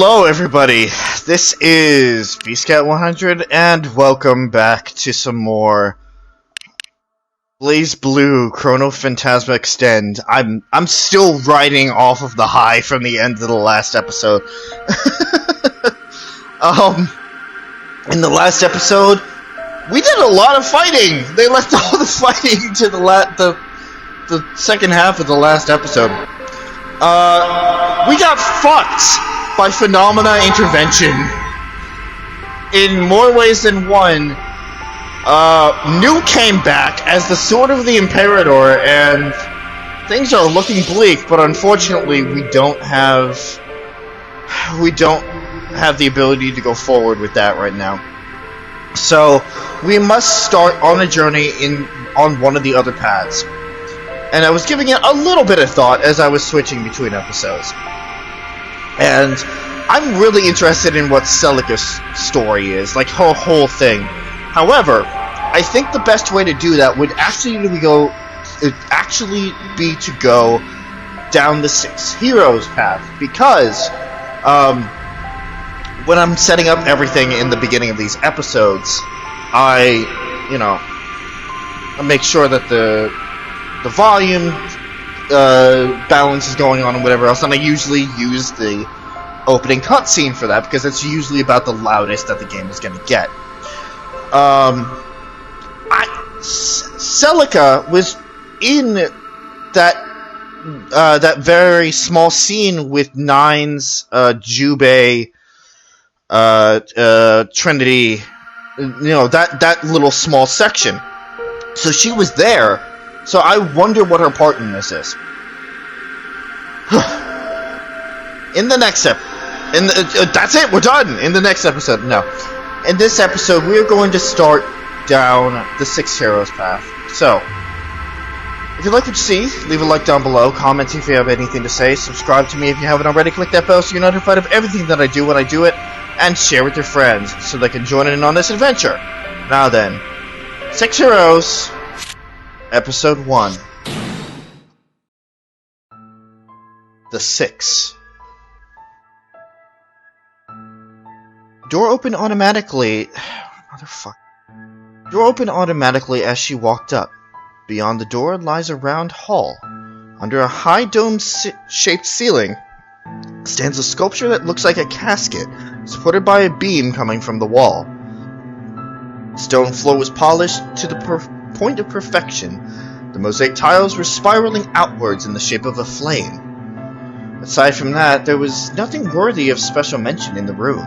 Hello everybody, this is BeastCat100 and welcome back to some more BlazBlue Chronophantasma Extend. I'm still riding off of the high from the end of the last episode. In the last episode, we did a lot of fighting! They left all the fighting to the second half of the last episode. We got fucked by Phenomena Intervention. In more ways than one, New came back as the Sword of the Imperator, and things are looking bleak, but unfortunately we don't have the ability to go forward with that right now. So, we must start on a journey on one of the other paths. And I was giving it a little bit of thought as I was switching between episodes. And I'm really interested in what Celica's story is, like her whole thing. However, I think the best way to do that would actually be to go down the 6 heroes path, because when I'm setting up everything in the beginning of these episodes, I make sure that the volume balance is going on and whatever else, and I usually use the opening cutscene for that, because it's usually about the loudest that the game is going to get. Celica was in that very small scene with Nine's, Jubei, Trinity, that little small section. So she was there. So I wonder what her part in this is. In the next that's it, we're done! In the next episode, no. In this episode, we're going to start down the 6 heroes path. So, if you like what you see, leave a like down below, comment if you have anything to say, subscribe to me if you haven't already, click that bell so you're notified of everything that I do when I do it, and share with your friends so they can join in on this adventure. Now then, 6 heroes... Episode 1. The 6. Door opened automatically... Motherfucker. Door opened automatically as she walked up. Beyond the door lies a round hall. Under a high dome-shaped ceiling stands a sculpture that looks like a casket, supported by a beam coming from the wall. The stone floor was polished to the point of perfection. The mosaic tiles were spiraling outwards in the shape of a flame. Aside from that, there was nothing worthy of special mention in the room.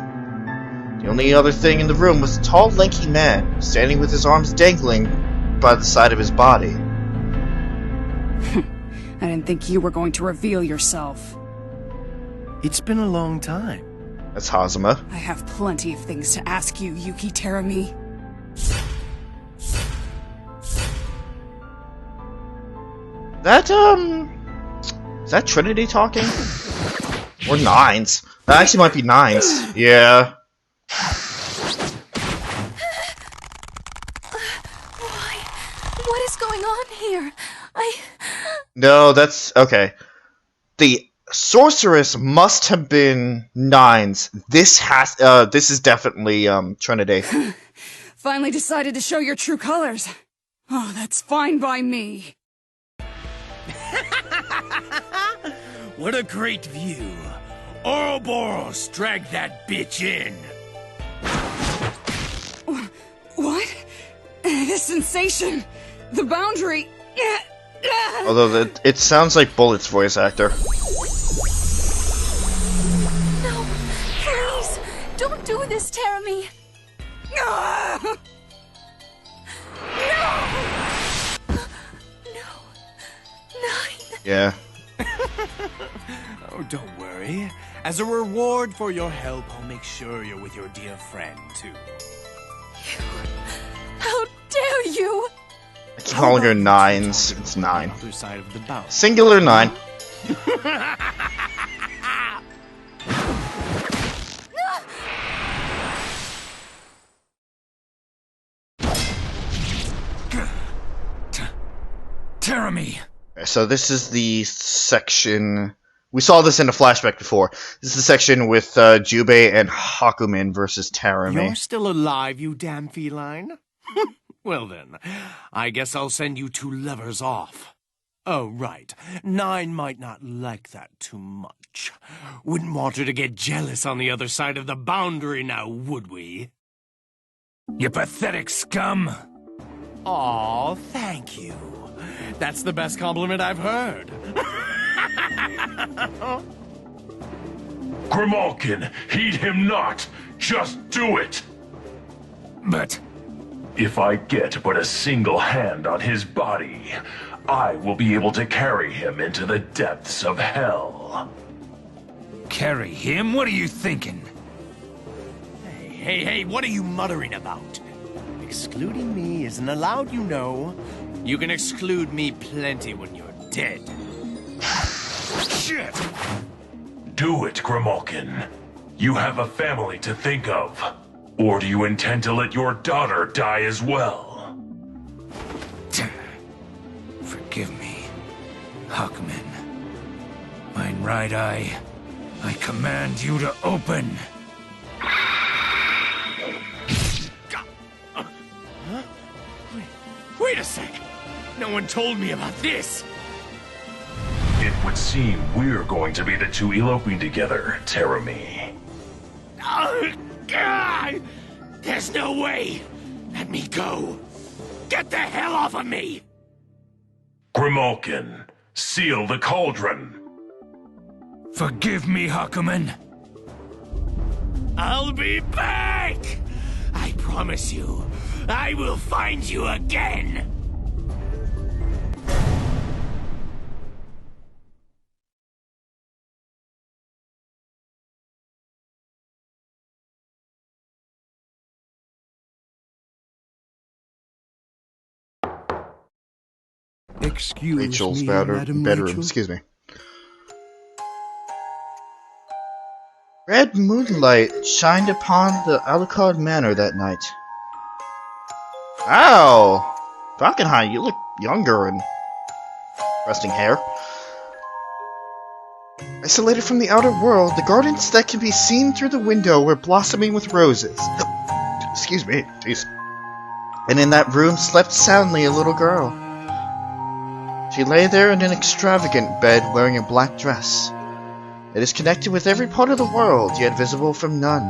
The only other thing in the room was a tall, lanky man, standing with his arms dangling by the side of his body. I didn't think you were going to reveal yourself. It's been a long time. That's Hazama. I have plenty of things to ask you, Yuki Terumi. Is that Trinity talking? Or Nines? That actually might be Nines. Yeah. Why? What is going on here? No, that's... okay. The sorceress must have been Nines. This is definitely, Trinity. Finally decided to show your true colors. Oh, that's fine by me. What a great view. Ouroboros, drag that bitch in. What? This sensation. The boundary. Although it sounds like Bullet's voice actor. No, please, don't do this, Terumi. No! Nine. Yeah. Oh, don't worry. As a reward for your help, I'll make sure you're with your dear friend, too. How dare you! I keep calling her Nines. It's 9. Other side of the bout. Singular 9. Terumi! So this is the section We saw this in a flashback before. This is the section with Jubei and Hakumen versus Terumi. You're still alive, you damn feline? Well then, I guess I'll send you two lovers off. Oh, right. 9 might not like that too much. Wouldn't want her to get jealous on the other side of the boundary now, would we? You pathetic scum! Aw, thank you. That's the best compliment I've heard. Grimalkin, heed him not. Just do it. But If I get but a single hand on his body, I will be able to carry him into the depths of hell. carry him? What are you thinking? Hey, what are you muttering about? Excluding me isn't allowed, you know. You can exclude me plenty when you're dead. Shit! Do it, Grimalkin. You have a family to think of. Or do you intend to let your daughter die as well? Forgive me, Hakumen. Mine right eye, I command you to open. Wait a sec! No one told me about this! It would seem we're going to be the two eloping together, Terumi. God! There's no way! Let me go! Get the hell off of me! Grimalkin, seal the cauldron. Forgive me, Hakumen. I'll be back! I promise you, I will find you again! Excuse Rachel's me, bedroom. Rachel. Excuse me. Red moonlight shined upon the Alucard Manor that night. Wow! Falkenhayn, you look younger and resting hair. Isolated from the outer world, the gardens that can be seen through the window were blossoming with roses. Excuse me, jeez. And in that room slept soundly a little girl. She lay there in an extravagant bed wearing a black dress. It is connected with every part of the world, yet visible from none.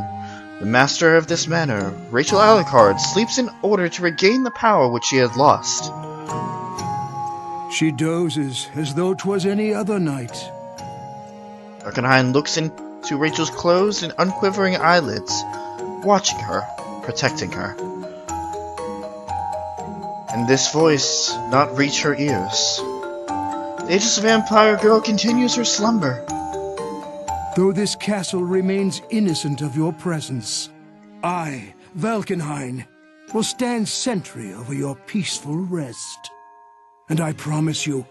The master of this manor, Rachel Alucard, sleeps in order to regain the power which she had lost. She dozes as though 'twas any other night. Falkenhayn looks into Rachel's closed and unquivering eyelids, watching her, protecting her. And this voice not reach her ears. The ageless vampire girl continues her slumber. Though this castle remains innocent of your presence, I, Falkenhayn, will stand sentry over your peaceful rest. And I promise you,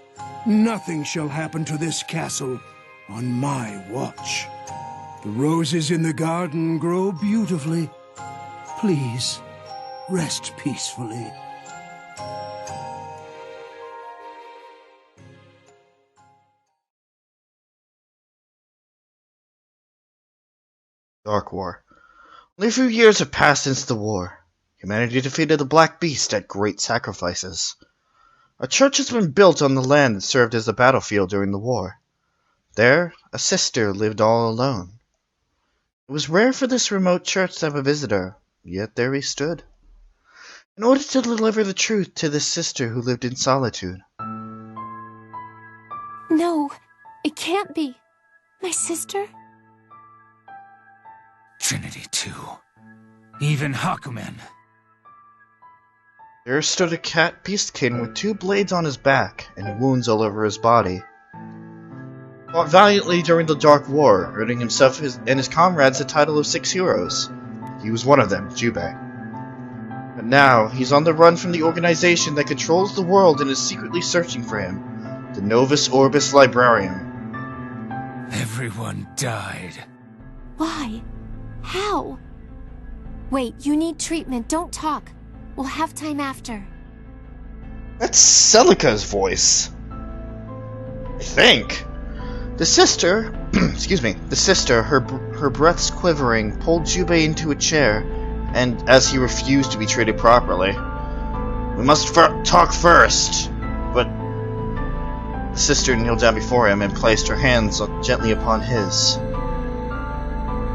nothing shall happen to this castle on my watch. The roses in the garden grow beautifully. Please, rest peacefully. Dark War. Only a few years have passed since the war. Humanity defeated the Black Beast at great sacrifices. A church has been built on the land that served as a battlefield during the war. There, a sister lived all alone. It was rare for this remote church to have a visitor, yet there he stood. In order to deliver the truth to this sister who lived in solitude. No, it can't be. My sister? Trinity too. Even Hakumen. There stood a cat beastkin with 2 blades on his back and wounds all over his body. Fought valiantly during the Dark War, earning himself and his comrades the title of 6 heroes. He was one of them, Jubei. But now, he's on the run from the organization that controls the world and is secretly searching for him, the Novus Orbis Librarian. Everyone died. Why? How? Wait, you need treatment. Don't talk. We'll have time after. That's Celica's voice. I think. The sister, her breaths quivering, pulled Jubei into a chair, and as he refused to be treated properly, "We must talk first." But the sister kneeled down before him and placed her hands gently upon his.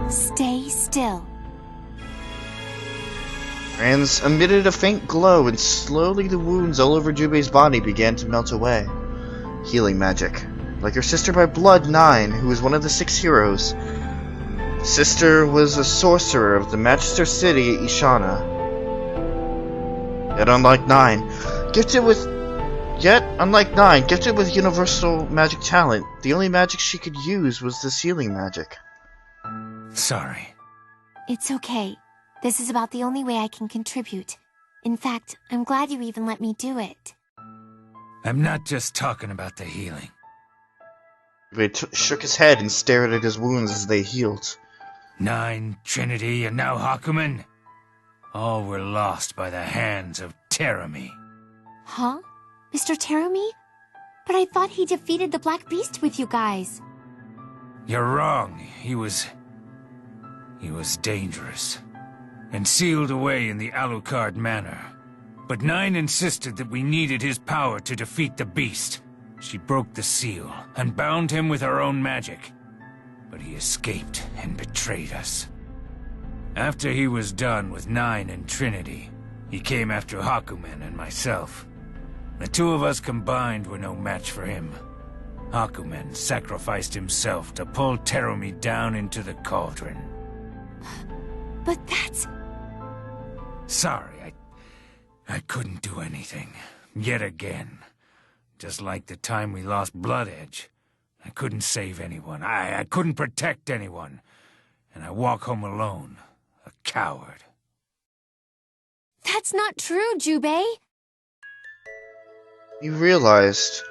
Stay still. Her hands emitted a faint glow, and slowly the wounds all over Jubei's body began to melt away. Healing magic. Like her sister by blood, 9, who was one of the 6 heroes. Sister was a sorcerer of the Magister City, Ishana. Yet unlike 9, gifted with universal magic talent, the only magic she could use was this healing magic. Sorry. It's okay. This is about the only way I can contribute. In fact, I'm glad you even let me do it. I'm not just talking about the healing. He shook his head and stared at his wounds as they healed. 9, Trinity, and now Hakumen. All were lost by the hands of Terumi. Huh? Mr. Terumi? But I thought he defeated the Black Beast with you guys. You're wrong. He was dangerous. And sealed away in the Alucard Manor. But 9 insisted that we needed his power to defeat the beast. She broke the seal and bound him with her own magic. But he escaped and betrayed us. After he was done with 9 and Trinity, he came after Hakumen and myself. The 2 of us combined were no match for him. Hakumen sacrificed himself to pull Terumi down into the cauldron. But that's... Sorry, I couldn't do anything. Yet again. Just like the time we lost Blood Edge. I couldn't save anyone. I couldn't protect anyone. And I walk home alone. A coward. That's not true, Jubei! He realized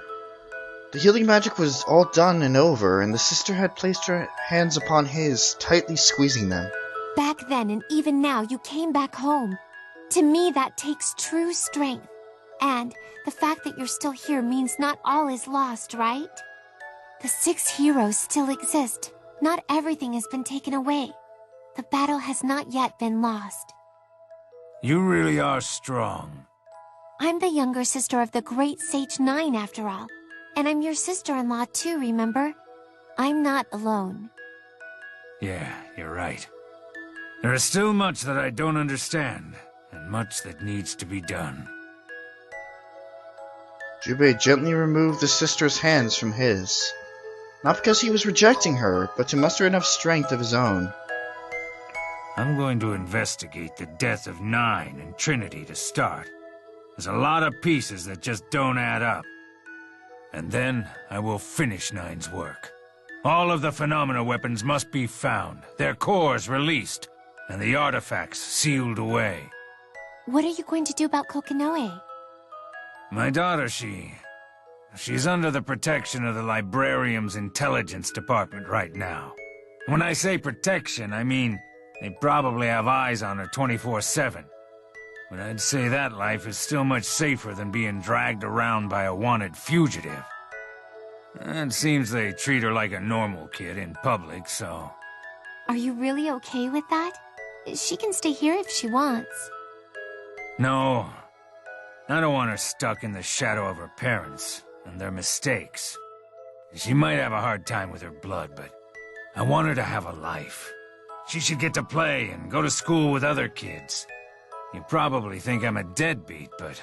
the healing magic was all done and over, and the sister had placed her hands upon his, tightly squeezing them. Back then and even now, you came back home. To me, that takes true strength. And the fact that you're still here means not all is lost, right? The 6 heroes still exist. Not everything has been taken away. The battle has not yet been lost. You really are strong. I'm the younger sister of the great Sage 9, after all. And I'm your sister-in-law too, remember? I'm not alone. Yeah, you're right. There is still much that I don't understand, and much that needs to be done. Jubei gently removed the sister's hands from his. Not because he was rejecting her, but to muster enough strength of his own. I'm going to investigate the death of 9 and Trinity to start. There's a lot of pieces that just don't add up. And then I will finish 9's work. All of the phenomena weapons must be found, their cores released, and the artifacts sealed away. What are you going to do about Kokonoe? My daughter, she's under the protection of the Librarium's intelligence department right now. When I say protection, I mean they probably have eyes on her 24/7. But I'd say that life is still much safer than being dragged around by a wanted fugitive. It seems they treat her like a normal kid in public, so... Are you really okay with that? She can stay here if she wants. No. I don't want her stuck in the shadow of her parents and their mistakes. She might have a hard time with her blood, but I want her to have a life. She should get to play and go to school with other kids. You probably think I'm a deadbeat, but...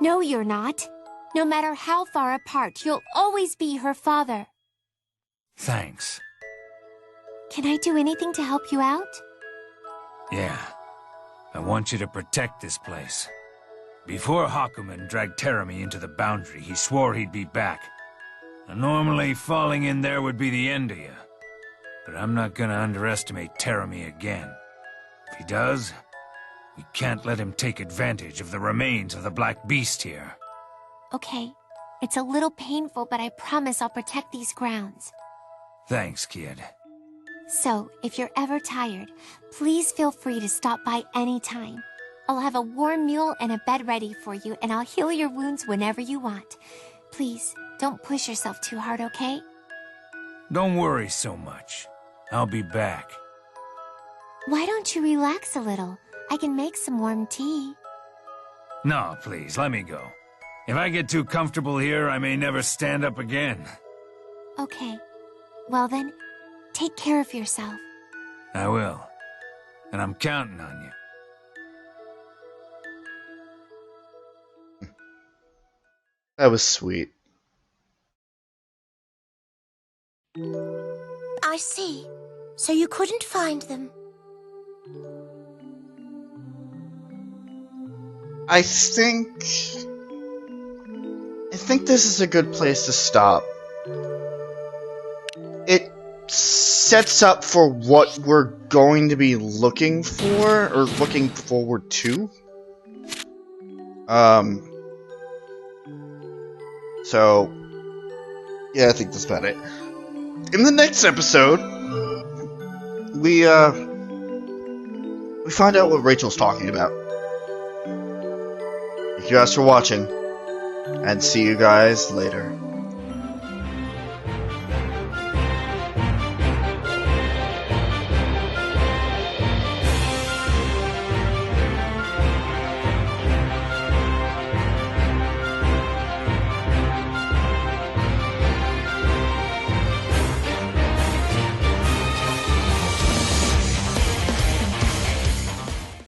No, you're not. No matter how far apart, you'll always be her father. Thanks. Can I do anything to help you out? Yeah. I want you to protect this place. Before Hakumen dragged Terumi into the boundary, he swore he'd be back. And normally, falling in there would be the end of you. But I'm not gonna underestimate Terumi again. If he does, we can't let him take advantage of the remains of the Black Beast here. Okay. It's a little painful, but I promise I'll protect these grounds. Thanks, kid. So, if you're ever tired, please feel free to stop by anytime. I'll have a warm meal and a bed ready for you, and I'll heal your wounds whenever you want. Please, don't push yourself too hard, okay? Don't worry so much. I'll be back. Why don't you relax a little? I can make some warm tea. No, please, let me go. If I get too comfortable here, I may never stand up again. Okay. Well then, take care of yourself. I will. And I'm counting on you. That was sweet. I see. So you couldn't find them. I think this is a good place to stop. It sets up for what we're going to be looking for, or looking forward to. So, yeah, I think that's about it. In the next episode, we find out what Rachel's talking about. Thank you guys for watching, and see you guys later.